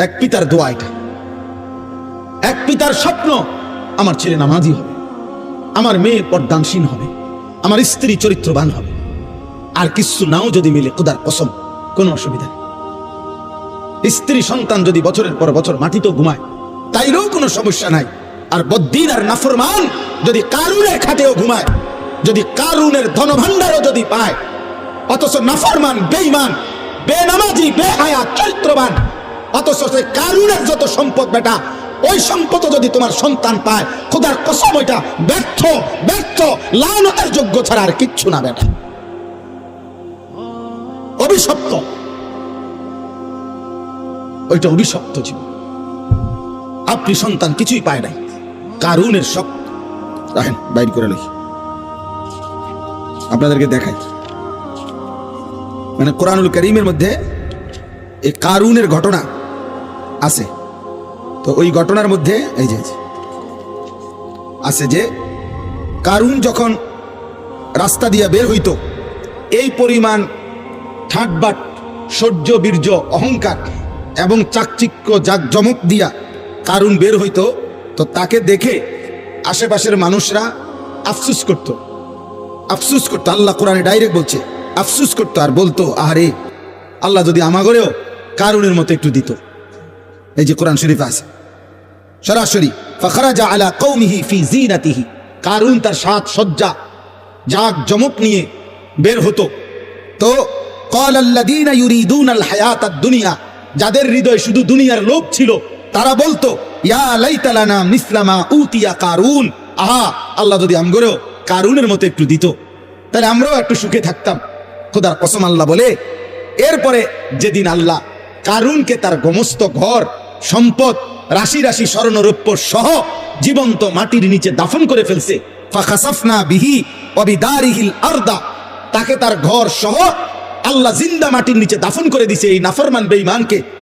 এক পিতার দোয়া এটা, এক পিতার স্বপ্ন আমার ছেলে নামাজি হবে, আমার মেয়ে পর্দানসীন হবে, আমার স্ত্রী চরিত্রবান হবে। আর কিছু নাও যদি মিলে খোদার কসম কোনো অসুবিধা নেই। স্ত্রী সন্তান যদি বছরের পর বছর মাটিতে ঘুমায় তাইলেও কোনো সমস্যা নাই। আর বদ্দিন আর নাফরমান যদি কারুনের খাটেও ঘুমায়, যদি কারুনের ধনভাণ্ডারও যদি পায়, অথচ নাফরমান, বেঈমান, বেনামাজি, বেহায়া, চরিত্রবান, অথচ সে কারুনের যত সম্পদ বেটা, ওই সম্পদ যদি তোমার সন্তান পায়, খোদার কসম ওইটা ব্যর্থ, ব্যর্থ, লানতের যোগ্য ছাড়া আর কিচ্ছু না বেটা, অভিশপ্ত, ওইটা অভিশপ্ত জীবন। আপনি সন্তান কিছুই পায় নাই, কারুনের সব রাখেন বাইর করে লই, আপনাদেরকে দেখাই। মানে কোরআনুল কারীমের মধ্যে এই কারুনের ঘটনা আছে। তো ওই ঘটনার মধ্যে এই যে আছে যে কারুন যখন রাস্তা দিয়া বের হইতো, এই পরিমাণ ঠাটবাট, সহ্য, বীর্য, অহংকার এবং চাকচিক্য জাকজমক দিয়া কারুন বের হইতো, তো তাকে দেখে আশেপাশের মানুষরা আফসুস করত, আফসুস করতো। আল্লাহ কোরআনে ডাইরেক্ট বলছে আফসুস করতো, আর বলতো আরে আল্লাহ যদি আমাগরেও কারুনের মতো একটু দিত। এই যে কোরআন শরীফ আছে সরাসরি, ফাখরাজা আলা কওমিহি ফি জিনাতিহি, কারুন তার সাজ সজ্জা জাকজমক নিয়ে বের হতো। তো ক্বালাল্লাযীনা ইউরিদুনাল হায়াতাদ দুনিয়া, যাদের হৃদয়ে শুধু দুনিয়ার লোভ ছিল, তারা বলতো ইয়া লাইতা লানা মিসলা মা উতিয়া কারুন, আহা আল্লাহ যদি আমগরেও কারুনের মতো একটু দিত, তাহলে আমরাও একটু সুখে থাকতাম। খোদার কসম আল্লাহ বলে, এরপরে যেদিন আল্লাহ কারুনকে তার সমস্ত ঘর সম্পদ, রাশি রাশি স্বর্ণরৌপ্য সহ জীবন্ত মাটির নিচে দাফন করে ফেলছে, ফাখাসাফনা বিহি ওয়া বিদারিহিল আরদা, তাকে তার ঘর সহ আল্লাহ জিন্দা মাটির নিচে দাফন করে দিছে এই নাফরমান বেঈমানকে।